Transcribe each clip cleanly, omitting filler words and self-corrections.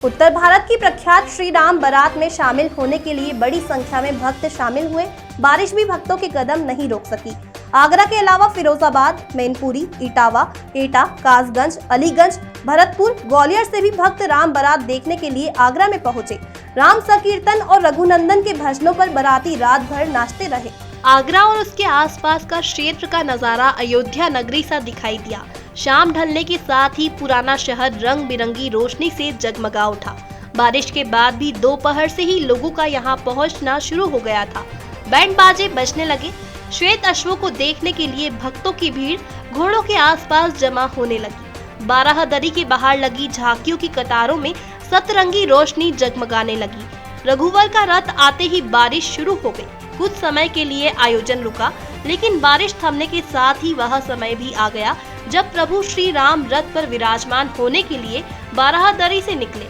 उत्तर भारत की प्रख्यात श्री राम बारात में शामिल होने के लिए बड़ी संख्या में भक्त शामिल हुए। बारिश भी भक्तों के कदम नहीं रोक सकी। आगरा के अलावा फिरोजाबाद, मैनपुरी, इटावा, एटा, कासगंज, अलीगंज, भरतपुर, ग्वालियर से भी भक्त राम बारात देखने के लिए आगरा में पहुंचे। राम संकीर्तन और रघुनंदन के भजनों पर बाराती रात भर नाचते रहे। आगरा और उसके आसपास का क्षेत्र का नजारा अयोध्या नगरी सा दिखाई दिया। शाम ढलने के साथ ही पुराना शहर रंग बिरंगी रोशनी से जगमगा उठा। बारिश के बाद भी दोपहर से ही लोगों का यहाँ पहुँचना शुरू हो गया था। बैंड बाजे बजने लगे। श्वेत अश्वों को देखने के लिए भक्तों की भीड़ घोड़ों के आसपास जमा होने लगी। बाराहदरी के बाहर लगी झांकियों की कतारों में सतरंगी रोशनी जगमगाने लगी। रघुवर का रथ आते ही बारिश शुरू हो गई। कुछ समय के लिए आयोजन रुका, लेकिन बारिश थमने के साथ ही वह समय भी आ गया जब प्रभु श्री राम रथ पर विराजमान होने के लिए बाराहदरी से निकले।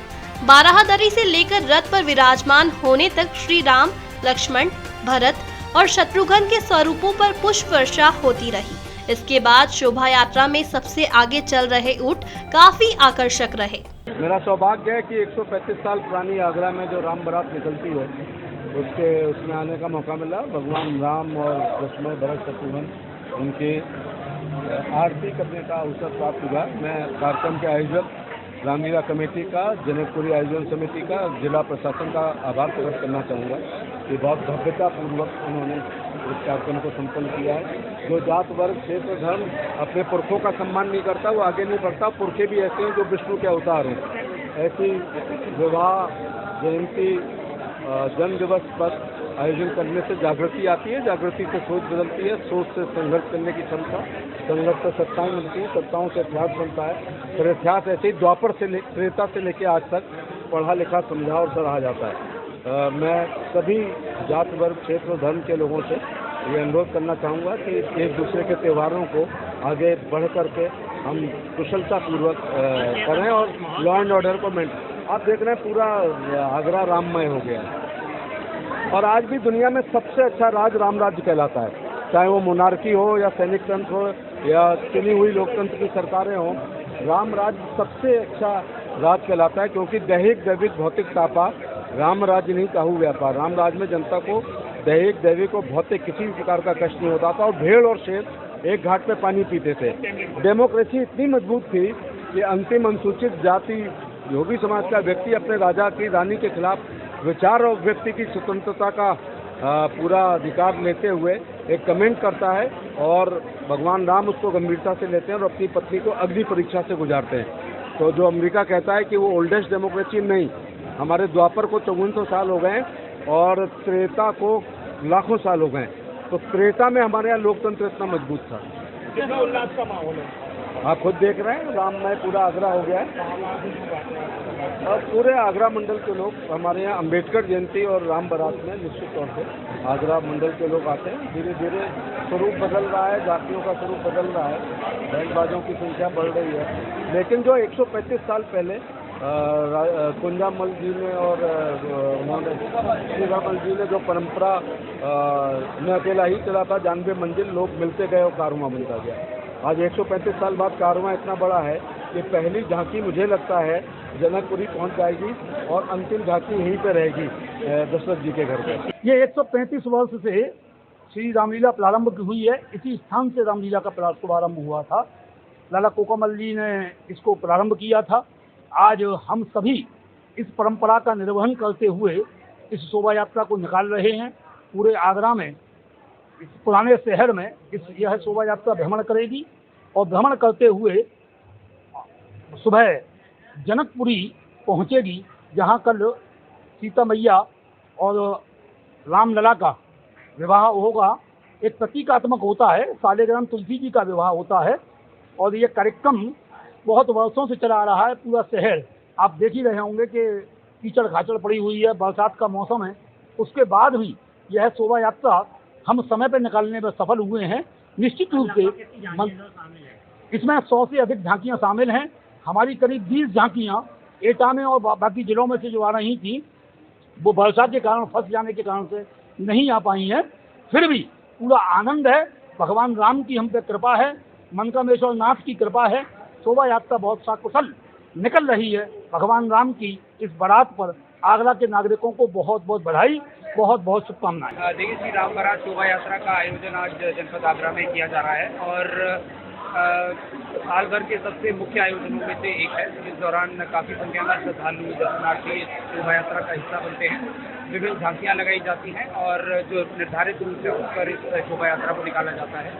बाराहदरी से लेकर रथ पर विराजमान होने तक श्री राम, लक्ष्मण, भरत और शत्रुघ्न के स्वरूपों पर पुष्प वर्षा होती रही। इसके बाद शोभा यात्रा में सबसे आगे चल रहे ऊंट काफी आकर्षक रहे। मेरा सौभाग्य है कि 135 साल पुरानी आगरा में जो राम बारात निकलती है उसमें आने का मौका मिला। भगवान राम और लक्ष्मण, भरत, शत्रुघ्न उनकी आरती करने का अवसर प्राप्त हुआ। मैं कार्यक्रम के आयोजक रामलीला कमेटी का, जनकपुरी आयोजन समिति का, जिला प्रशासन का आभार प्रकट करना चाहूँगा कि बहुत भव्यता पूर्वक उन्होंने इस कार्यक्रम को संपन्न किया है। जो जात वर्ग, क्षेत्र, धर्म अपने पुरखों का सम्मान नहीं करता वो आगे नहीं बढ़ता। पुरखे भी ऐसे हैं जो विष्णु के अवतार हैं। ऐसी विवाह, जयंती, जन्म दिवस पर आयोजन करने से जागृति आती है। जागृति से सोच बदलती है, सोच से संघर्ष करने की क्षमता, संघर्ष से सत्ताएं मिलती हैं, सत्ताओं से इतिहास बनता है। फिर इतिहास ऐसे ही द्वापर से त्रेता से लेकर आज तक पढ़ा लिखा, समझा और सराहा जाता है। मैं सभी जात वर्ग, क्षेत्र, धर्म के लोगों से ये अनुरोध करना चाहूँगा कि एक दूसरे के त्योहारों को आगे बढ़ करके हम कुशलता पूर्वक करें और लॉ एंड ऑर्डर को आप देख रहे हैं पूरा आगरा राममय हो गया है। और आज भी दुनिया में सबसे अच्छा राज राम राज्य कहलाता है। चाहे वो मोनार्की हो या सैनिक तंत्र हो या चुनी हुई लोकतंत्र की सरकारें हों, राम राज्य सबसे अच्छा राज कहलाता है, क्योंकि दैहिक दैविक भौतिक तापा राम राज्य नहीं काहू व्यापार। राम राज्य में जनता को दैहिक दैविक और भौतिक किसी भी प्रकार का कष्ट नहीं होता था और भेड़ और शेर एक घाट पे पानी पीते थे। डेमोक्रेसी इतनी मजबूत थी कि अंतिम अनुसूचित जाति योगी समाज का व्यक्ति अपने राजा की, रानी के खिलाफ विचार और व्यक्ति की स्वतंत्रता का पूरा अधिकार लेते हुए एक कमेंट करता है और भगवान राम उसको गंभीरता से लेते हैं और अपनी पत्नी को अग्नि परीक्षा से गुजारते हैं। तो जो अमेरिका कहता है कि वो ओल्डेस्ट डेमोक्रेसी, नहीं, हमारे द्वापर को 5400 साल हो गए और त्रेता को लाखों साल हो गए। तो त्रेता में हमारे यहाँ लोकतंत्र इतना मजबूत था। कितना उल्लास का माहौल है, आप खुद देख रहे हैं। राममय पूरा आगरा हो गया है और पूरे आगरा मंडल के लोग हमारे यहाँ अम्बेडकर जयंती और राम बारात में निश्चित तौर से आगरा मंडल के लोग आते हैं। धीरे धीरे स्वरूप बदल रहा है, जातियों का स्वरूप बदल रहा है, बैंडबाजों की संख्या बढ़ रही है। लेकिन जो 135 साल पहले कुंजामल जी ने और श्रीरामल जी ने जो परंपरा में अकेला ही चला था, 92 मंजिल, लोग मिलते गए और कारवां बनता गया। आज 135 साल बाद कारवां इतना बड़ा है कि पहली झांकी मुझे लगता है जनकपुरी पहुंच जाएगी और अंतिम झांकी यहीं पे रहेगी दशरथ जी के घर पे। ये 135 वर्ष से श्री रामलीला प्रारंभ हुई है। इसी स्थान से रामलीला का शुभारंभ हुआ था। लाला कोकामल जी ने इसको प्रारंभ किया था। आज हम सभी इस परंपरा का निर्वहन करते हुए इस शोभा यात्रा को निकाल रहे हैं। पूरे आगरा में, इस पुराने शहर में यह शोभा यात्रा भ्रमण करेगी और भ्रमण करते हुए सुबह जनकपुरी पहुंचेगी, जहां कल सीता मैया और रामलला का विवाह होगा। एक प्रतीकात्मक होता है, सालेग्राम तुलसी जी का विवाह होता है और ये कार्यक्रम बहुत वर्षों से चला आ रहा है। पूरा शहर आप देख ही रहे होंगे कि कीचड़ खाचड़ पड़ी हुई है, बरसात का मौसम है। उसके बाद भी यह शोभा यात्रा हम समय पर निकालने में सफल हुए हैं। निश्चित रूप से इसमें 100 से अधिक झांकियां शामिल हैं। हमारी करीब 20 झांकियां एटा में और बाकी जिलों में से जो आ रही थी, वो बरसात के कारण, फंस जाने के कारण से नहीं आ पाई हैं। फिर भी पूरा आनंद है। भगवान राम की हम पे कृपा है, मनकामेश्वर नाथ की कृपा है। शोभा यात्रा बहुत सकुशल निकल रही है। भगवान राम की इस बारात पर आगरा के नागरिकों को बहुत बहुत बधाई, बहुत बहुत शुभकामनाएं। देखिए, श्री राम बारात शोभा यात्रा का आयोजन आज जनपद आगरा में किया जा रहा है और साल भर के सबसे मुख्य आयोजनों में से एक है। इस दौरान काफ़ी संख्या में श्रद्धालु दर्शनार्थी शोभा यात्रा का हिस्सा बनते हैं। विभिन्न झांकियाँ लगाई जाती हैं और जो निर्धारित रूप से उस पर इस शोभा यात्रा को निकाला जाता है।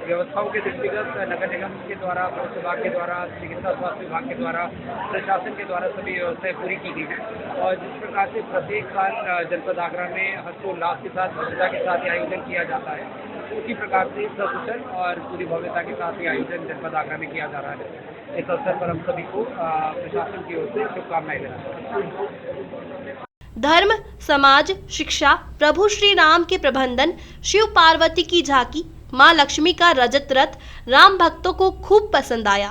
व्यवस्थाओं के दृष्टिगत नगर निगम के द्वारा, पुलिस विभाग के द्वारा, चिकित्सा स्वास्थ्य विभाग के द्वारा, प्रशासन के द्वारा सभी व्यवस्थाएं पूरी की गई हैं और जिस प्रकार से प्रत्येक साल जनपद आगरा में हर्षोल्लास के साथ, भव्यता के साथ ये आयोजन किया जाता है, उसी प्रकार से सकुशल और पूरी भव्यता के साथ ये आयोजन जनपद आगरा में किया जा रहा है। इस अवसर पर हम सभी को प्रशासन की ओर से शुभकामनाएं देना चाहते हैं। धर्म, समाज, शिक्षा, प्रभु श्री राम के प्रबंधन, शिव पार्वती की झांकी, मां लक्ष्मी का रजत रथ राम भक्तों को खूब पसंद आया।